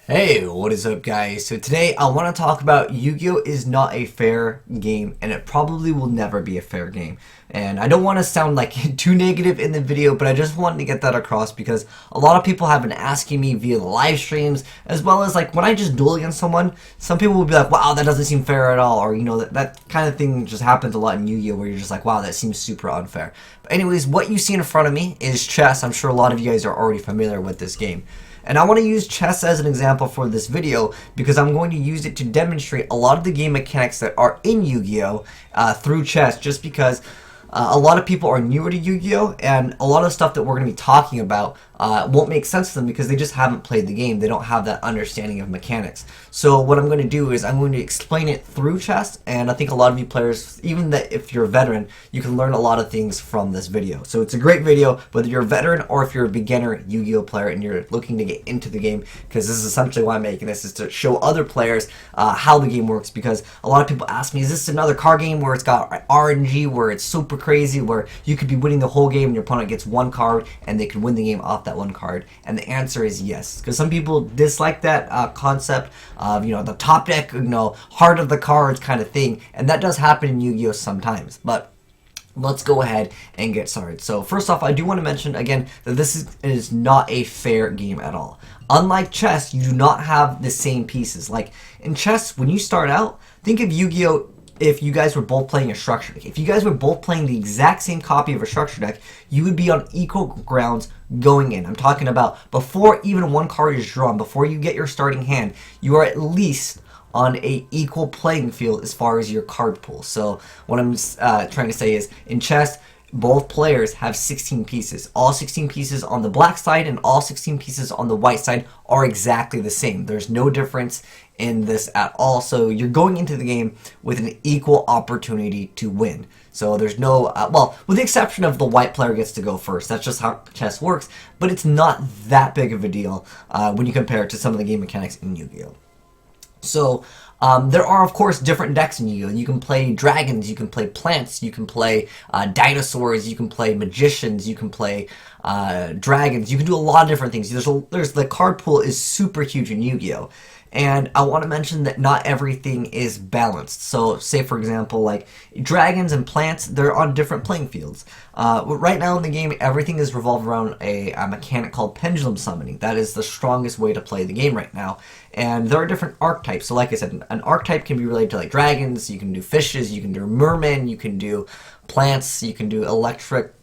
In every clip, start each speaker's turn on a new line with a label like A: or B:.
A: Hey, what is up guys? So today I want to talk about Yu-Gi-Oh! Is not a fair game, and it probably will never be a fair game. And I don't want to sound like too negative in the video, but I just wanted to get that across because a lot of people have been asking me via the live streams, as well as like when I just duel against someone, some people will be like, wow, that doesn't seem fair at all, or you know, that kind of thing just happens a lot in Yu-Gi-Oh! Where you're just like, wow, that seems super unfair. But anyways, what you see in front of me is chess. I'm sure a lot of you guys are already familiar with this game. And I want to use chess as an example for this video because I'm going to use it to demonstrate a lot of the game mechanics that are in Yu-Gi-Oh! Through chess, just because a lot of people are newer to Yu-Gi-Oh! And a lot of stuff that we're going to be talking about won't make sense to them because they just haven't played the game. They don't have that understanding of mechanics. So what I'm going to do is I'm going to explain it through chess, and I think a lot of you players, even that if you're a veteran, you can learn a lot of things from this video. So it's a great video, whether you're a veteran or if you're a beginner Yu-Gi-Oh! Player and you're looking to get into the game, because this is essentially why I'm making this, is to show other players how the game works, because a lot of people ask me, is this another card game where it's got RNG, where it's super crazy, where you could be winning the whole game and your opponent gets one card and they could win the game off that one card? And the answer is yes, because some people dislike that concept of, you know, the top deck, you know, heart of the cards kind of thing, and that does happen in Yu-Gi-Oh! Sometimes. But let's go ahead and get started. So first off, I do want to mention again that this is not a fair game at all. Unlike chess, you do not have the same pieces. Like in chess, when you start out, think of Yu-Gi-Oh! If you guys were both playing a structure deck. If you guys were both playing the exact same copy of a structure deck, you would be on equal grounds going in. I'm talking about before even one card is drawn, before you get your starting hand, you are at least on a equal playing field as far as your card pool. So what I'm trying to say is, in chess, both players have 16 pieces. All 16 pieces on the black side and all 16 pieces on the white side are exactly the same. There's no difference in this at all. So you're going into the game with an equal opportunity to win. So there's no, well, with the exception of the white player gets to go first. That's just how chess works. But it's not that big of a deal when you compare it to some of the game mechanics in Yu-Gi-Oh! So there are, of course, different decks in Yu-Gi-Oh! You can play dragons, you can play plants, you can play dinosaurs, you can play magicians, you can play dragons. You can do a lot of different things. There's the card pool is super huge in Yu-Gi-Oh! And I want to mention that not everything is balanced. So, say for example, like dragons and plants, they're on different playing fields. Right now in the game, everything is revolved around a mechanic called pendulum summoning. That is the strongest way to play the game right now. And there are different archetypes. So, like I said, an archetype can be related to like dragons. You can do fishes. You can do mermen. You can do plants. You can do electric.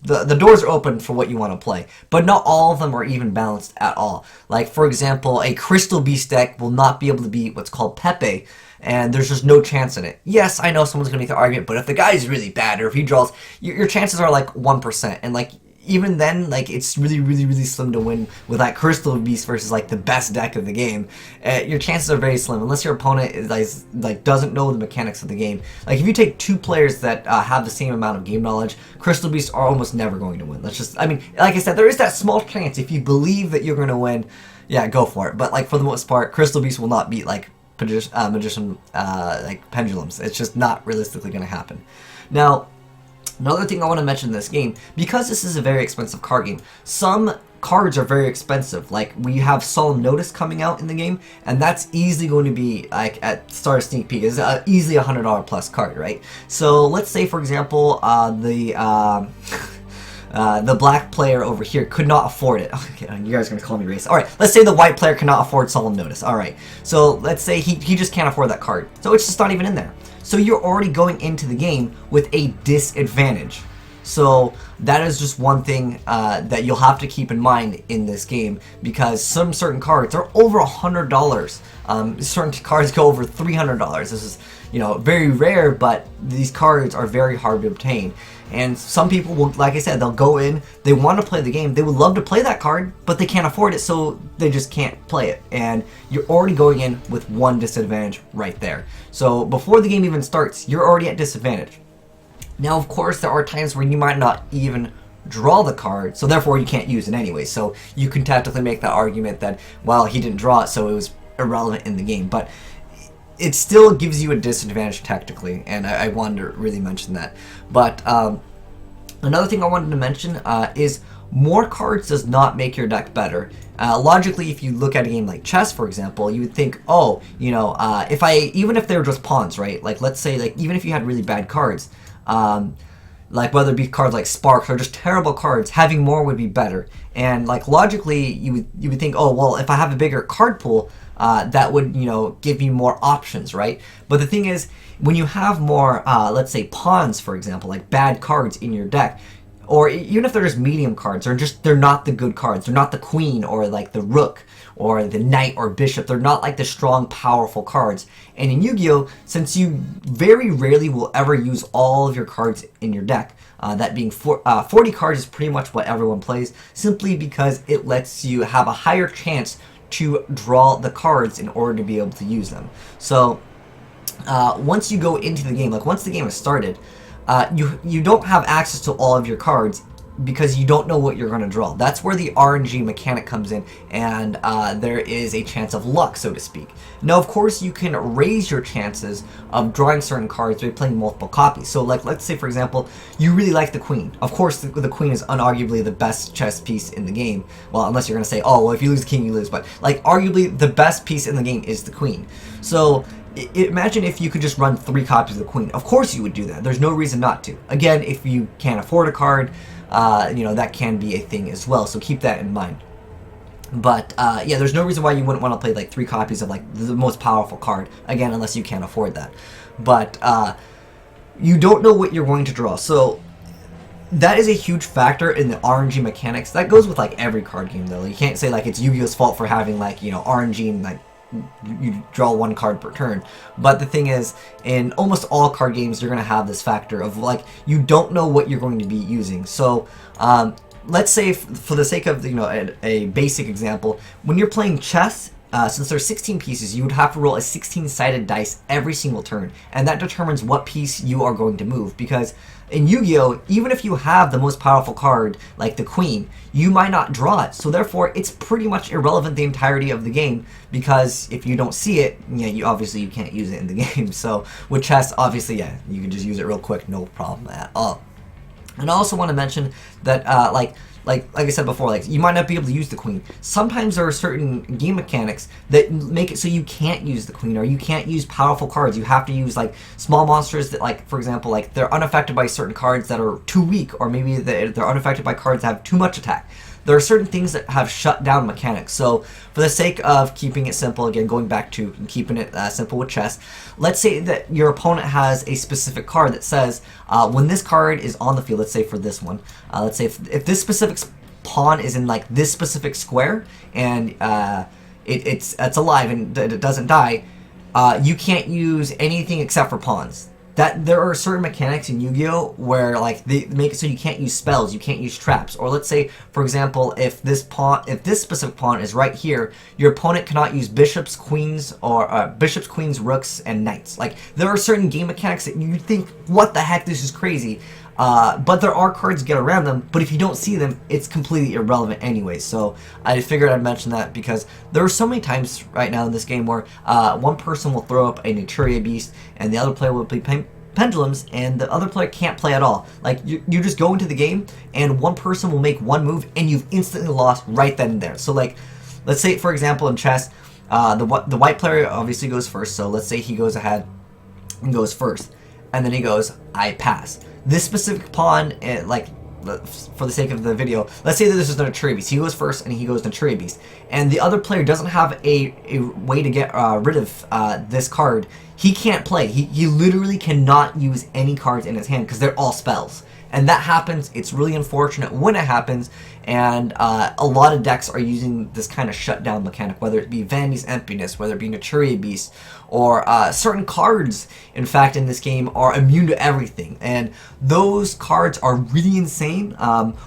A: The doors are open for what you want to play, but not all of them are even balanced at all. Like, for example, a Crystal Beast deck will not be able to beat what's called Pepe, and there's just no chance in it. Yes, I know someone's going to make the argument, but if the guy is really bad, or if he draws, your chances are like 1%, and like, even then, like, it's really, really, really slim to win with that Crystal Beast versus like the best deck of the game. Your chances are very slim unless your opponent is like doesn't know the mechanics of the game. Like if you take two players that have the same amount of game knowledge, Crystal Beasts are almost never going to win. That's just, I mean, like I said, there is that small chance if you believe that you're going to win. Yeah, go for it. But like for the most part, Crystal Beasts will not beat like magician like pendulums. It's just not realistically going to happen. Now, another thing I want to mention in this game, because this is a very expensive card game, some cards are very expensive. Like, we have Solemn Notice coming out in the game, and that's easily going to be, like, at start of sneak peek, is easily a $100 plus card, right? So, let's say, for example, the black player over here could not afford it. Okay, you guys are going to call me racist. Alright, let's say the white player cannot afford Solemn Notice. Alright, so let's say he just can't afford that card. So it's just not even in there. So you're already going into the game with a disadvantage. So that is just one thing that you'll have to keep in mind in this game, because certain cards are over $100. Certain cards go over $300. This is, you know, very rare, but these cards are very hard to obtain. And some people will, like I said, they'll go in, they want to play the game, they would love to play that card, but they can't afford it, so they just can't play it. And you're already going in with one disadvantage right there. So before the game even starts, you're already at disadvantage. Now, of course, there are times where you might not even draw the card, so therefore you can't use it anyway. So you can tactically make that argument that, well, he didn't draw it, so it was irrelevant in the game. But it still gives you a disadvantage tactically, and I wanted to really mention that. But another thing I wanted to mention is more cards does not make your deck better. Logically, if you look at a game like chess, for example, you would think, oh, you know, even if they were just pawns, right? Like, let's say, like, even if you had really bad cards, like whether it be cards like Sparks or just terrible cards, having more would be better. And like logically, you would think, oh well, if I have a bigger card pool, that would, you know, give me more options, right? But the thing is, when you have more, let's say pawns, for example, like bad cards in your deck, or even if they're just medium cards, or just they're not the good cards, they're not the queen or like the rook or the knight or bishop, they're not like the strong, powerful cards. And in Yu-Gi-Oh, since you very rarely will ever use all of your cards in your deck, that being 40 cards is pretty much what everyone plays, simply because it lets you have a higher chance to draw the cards in order to be able to use them. So once you go into the game, like once the game is started, you don't have access to all of your cards because you don't know what you're going to draw. That's where the RNG mechanic comes in, and there is a chance of luck, so to speak. Now, of course, you can raise your chances of drawing certain cards by playing multiple copies. So, like, let's say, for example, you really like the queen. Of course, the queen is unarguably the best chess piece in the game. Well, unless you're going to say, oh, well, if you lose the king, you lose. But, like, arguably, the best piece in the game is the queen. So imagine if you could just run 3 copies of the queen. Of course you would do that. There's no reason not to. Again, if you can't afford a card, you know, that can be a thing as well. So keep that in mind. But yeah, there's no reason why you wouldn't want to play like 3 copies of like the most powerful card. Again, unless you can't afford that. But you don't know what you're going to draw. So that is a huge factor in the RNG mechanics. That goes with like every card game though. You can't say like it's Yu-Gi-Oh's fault for having like, you know, RNG and like you draw 1 card per turn. But the thing is, in almost all card games, you're going to have this factor of like you don't know what you're going to be using. So let's say, for the sake of, you know, a basic example, when you're playing chess, since there's 16 pieces, you would have to roll a 16-sided dice every single turn, and that determines what piece you are going to move. Because in Yu-Gi-Oh, even if you have the most powerful card, like the queen, you might not draw it. So therefore, it's pretty much irrelevant the entirety of the game, because if you don't see it, yeah, you can't use it in the game. So with chess, obviously, yeah, you can just use it real quick, no problem at all. And I also want to mention that, like I said before, like you might not be able to use the queen. Sometimes there are certain game mechanics that make it so you can't use the queen, or you can't use powerful cards. You have to use like small monsters that, like, for example, like they're unaffected by certain cards that are too weak, or maybe they're unaffected by cards that have too much attack. There are certain things that have shut down mechanics. So for the sake of keeping it simple, again, going back to keeping it simple with chess, let's say that your opponent has a specific card that says, when this card is on the field, let's say for this one, let's say if this specific pawn is in like this specific square, and it's alive and it doesn't die, you can't use anything except for pawns. That there are certain mechanics in Yu-Gi-Oh where like they make it so you can't use spells, you can't use traps. Or let's say, for example, if this specific pawn is right here, your opponent cannot use bishops, queens, or bishops, queens, rooks, and knights. Like there are certain game mechanics that you think, what the heck, this is crazy. But there are cards to get around them, but if you don't see them, it's completely irrelevant anyway. So I figured I'd mention that because there are so many times right now in this game where one person will throw up a Naturia Beast and the other player will play pendulums, and the other player can't play at all. Like you just go into the game and one person will make one move and you've instantly lost right then and there. So like, let's say for example in chess, the white player obviously goes first. So let's say he goes ahead and goes first, and then he goes, I pass. This specific pawn, like, for the sake of the video, let's say that this is Naturia Beast. He goes first and he goes Naturia Beast. And the other player doesn't have a way to get rid of this card. He can't play. He literally cannot use any cards in his hand because they're all spells. And that happens. It's really unfortunate when it happens, and a lot of decks are using this kind of shutdown mechanic, whether it be Vanity's Emptiness, whether it be Naturia Beast, or certain cards, in fact, in this game are immune to everything, and those cards are really insane.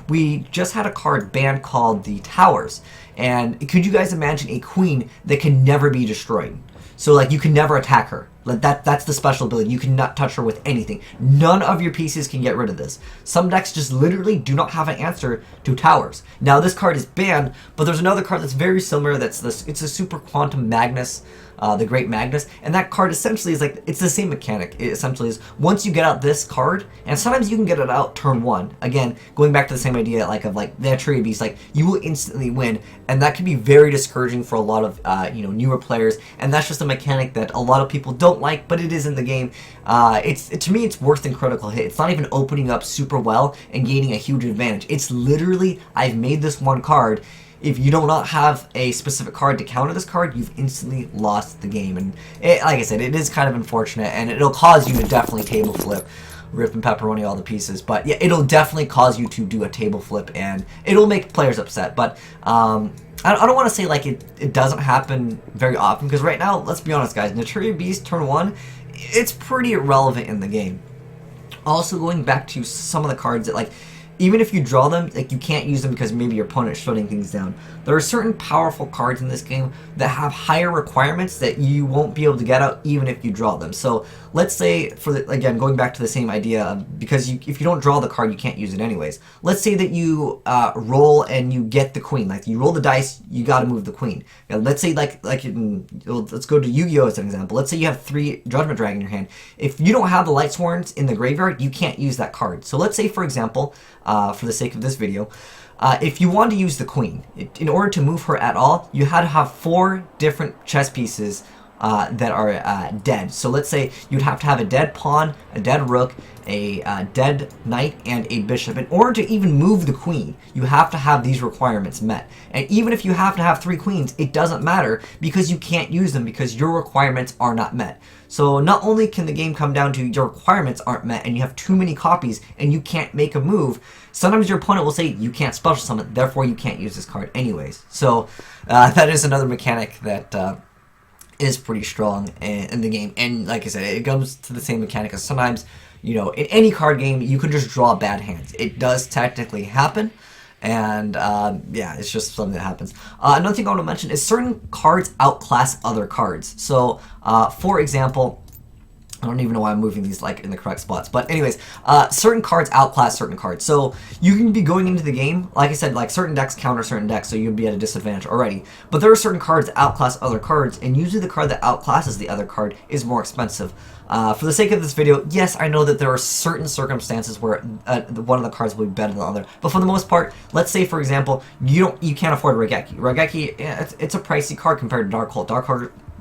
A: We just had a card banned called the Towers, and could you guys imagine a queen that can never be destroyed? So like you can never attack her. Like that's the special ability. You cannot touch her with anything. None of your pieces can get rid of this. Some decks just literally do not have an answer to towers. Now this card is banned, but there's another card that's very similar. It's a Super Quantum Magnus, the Great Magnus, and that card essentially is like, it's the same mechanic. It essentially is, once you get out this card, and sometimes you can get it out turn 1. Again, going back to the same idea of the Tree Beast, like you will instantly win, and that can be very discouraging for a lot of newer players, and that's just a mechanic that a lot of people don't like, but it is in the game. To me, it's worse than critical hit. It's not even opening up super well and gaining a huge advantage. It's literally, I've made this one card. If you do not have a specific card to counter this card, you've instantly lost the game. And like I said, it is kind of unfortunate, and it'll cause you to definitely table flip, rip and pepperoni all the pieces. But yeah, it'll definitely cause you to do a table flip, and it'll make players upset. But I don't want to say like it doesn't happen very often, because right now, let's be honest, guys, Tree Beast turn 1, it's pretty irrelevant in the game. Also, going back to some of the cards that, like, even if you draw them, like, you can't use them because maybe your opponent is shutting things down. There are certain powerful cards in this game that have higher requirements that you won't be able to get out even if you draw them. So let's say, again, going back to the same idea of, because if you don't draw the card, you can't use it anyways. Let's say that you roll and you get the queen. Like, you roll the dice, you got to move the queen. Now, let's say, let's go to Yu-Gi-Oh! As an example. Let's say you have 3 Judgment Dragon in your hand. If you don't have the Light Sworns in the graveyard, you can't use that card. So let's say, for example, for the sake of this video, if you want to use the queen, in order to move her at all, you had to have 4 different chess pieces that are dead. So let's say you'd have to have a dead pawn, a dead rook, a dead knight, and a bishop. In order to even move the queen, you have to have these requirements met. And even if you have to have 3 queens, it doesn't matter, because you can't use them because your requirements are not met. So not only can the game come down to your requirements aren't met and you have too many copies and you can't make a move, sometimes your opponent will say you can't special summon, therefore you can't use this card anyways. So that is another mechanic that is pretty strong in the game. And like I said, it comes to the same mechanic as sometimes, in any card game, you could just draw bad hands. It does technically happen. And yeah, it's just something that happens. Another thing I want to mention is certain cards outclass other cards. So, for example, I don't even know why I'm moving these like in the correct spots. But anyways, certain cards outclass certain cards. So you can be going into the game, like I said, like certain decks counter certain decks, so you'd be at a disadvantage already. But there are certain cards that outclass other cards, and usually the card that outclasses the other card is more expensive. For the sake of this video, yes, I know that there are certain circumstances where one of the cards will be better than the other. But for the most part, let's say, for example, you can't afford Regeki. Regeki, it's a pricey card compared to Dark Hole.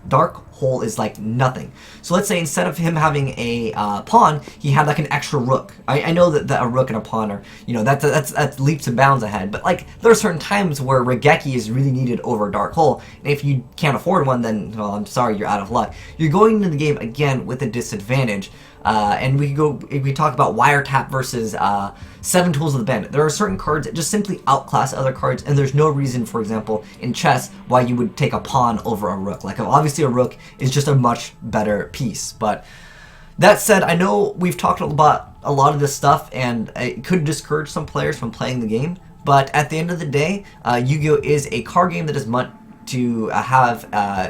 A: Dark Hole is like nothing. So let's say instead of him having a pawn, he had like an extra rook. I know that a rook and a pawn are, that's leaps and bounds ahead. But like there are certain times where Regeki is really needed over Dark Hole. And if you can't afford one, then, well, I'm sorry, you're out of luck. You're going into the game again with a disadvantage. And we talk about Wiretap versus 7 Tools of the Bandit. There are certain cards that just simply outclass other cards, and there's no reason, for example, in chess, why you would take a pawn over a rook. Like, obviously a rook is just a much better piece. But that said, I know we've talked about a lot of this stuff, and it could discourage some players from playing the game. But at the end of the day, Yu-Gi-Oh! Is a card game that is much to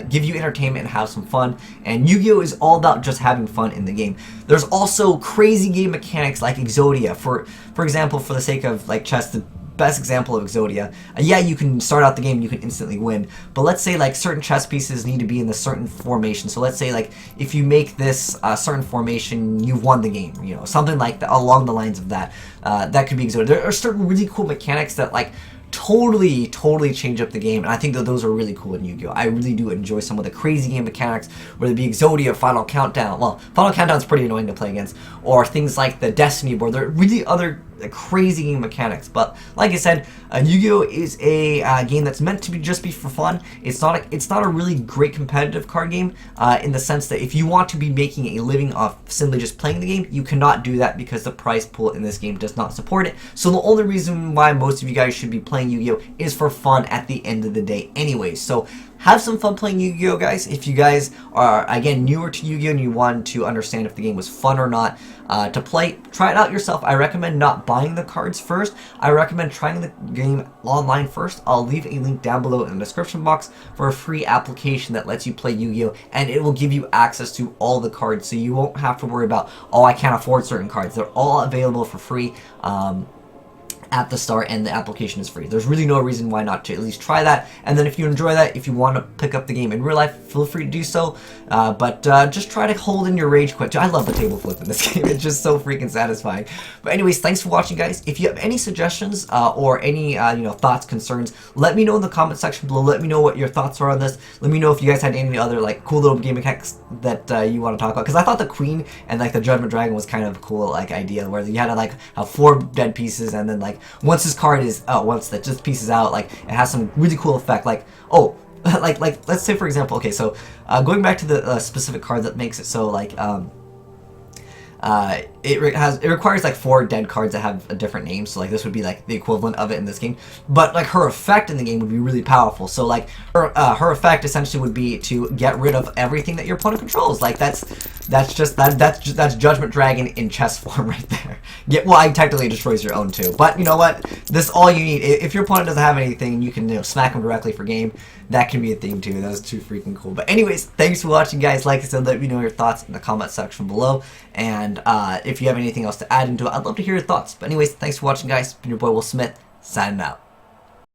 A: give you entertainment and have some fun, and Yu-Gi-Oh! Is all about just having fun in the game. There's also crazy game mechanics like Exodia. For example, for the sake of like chess, the best example of Exodia, yeah, you can start out the game, you can instantly win, but let's say like certain chess pieces need to be in a certain formation. So let's say like if you make this certain formation, you've won the game, something like that, along the lines of that. That could be Exodia. There are certain really cool mechanics that like totally change up the game, and I think that those are really cool in Yu-Gi-Oh! I really do enjoy some of the crazy game mechanics, whether it be Exodia, Final Countdown. Well, Final Countdown's pretty annoying to play against, or things like the Destiny board. There are really other crazy game mechanics. But like I said, Yu-Gi-Oh! Is a game that's meant to just be for fun. It's not a really great competitive card game in the sense that if you want to be making a living off simply just playing the game, you cannot do that because the prize pool in this game does not support it. So the only reason why most of you guys should be playing Yu-Gi-Oh! Is for fun at the end of the day anyways. So have some fun playing Yu-Gi-Oh, guys. If you guys are, again, newer to Yu-Gi-Oh and you want to understand if the game was fun or not to play, try it out yourself. I recommend not buying the cards first. I recommend trying the game online first. I'll leave a link down below in the description box for a free application that lets you play Yu-Gi-Oh, and it will give you access to all the cards, so you won't have to worry about, oh, I can't afford certain cards. They're all available for free at the start, and the application is free. There's really no reason why not to at least try that. And then if you enjoy that, if you want to pick up the game in real life, feel free to do so. But just try to hold in your rage quit. I love the table flip in this game. It's just so freaking satisfying. But anyways, thanks for watching, guys. If you have any suggestions or any thoughts, concerns, let me know in the comment section below. Let me know what your thoughts are on this. Let me know if you guys had any other like cool little game mechanics that you want to talk about. Because I thought the Queen and like the Judgment Dragon was kind of a cool like idea, where you had to like have 4 dead pieces, and then like once this card is once that just pieces out, like it has some really cool effect, like like let's say for example, okay, so going back to the specific card that makes it so like it requires like 4 dead cards that have a different name, so like this would be like the equivalent of it in this game, but like her effect in the game would be really powerful. So like her effect essentially would be to get rid of everything that your opponent controls. Like that's Judgment Dragon in chess form right there. Yeah, well, it technically destroys your own too, but you know what, this all you need. If your opponent doesn't have anything, you can smack them directly for game. That can be a thing too. That was too freaking cool. But anyways, thanks for watching, guys. Like I said, let me know your thoughts in the comment section below, and if you have anything else to add into it, I'd love to hear your thoughts. But anyways, thanks for watching, guys. Been your boy Will Smith, signing out.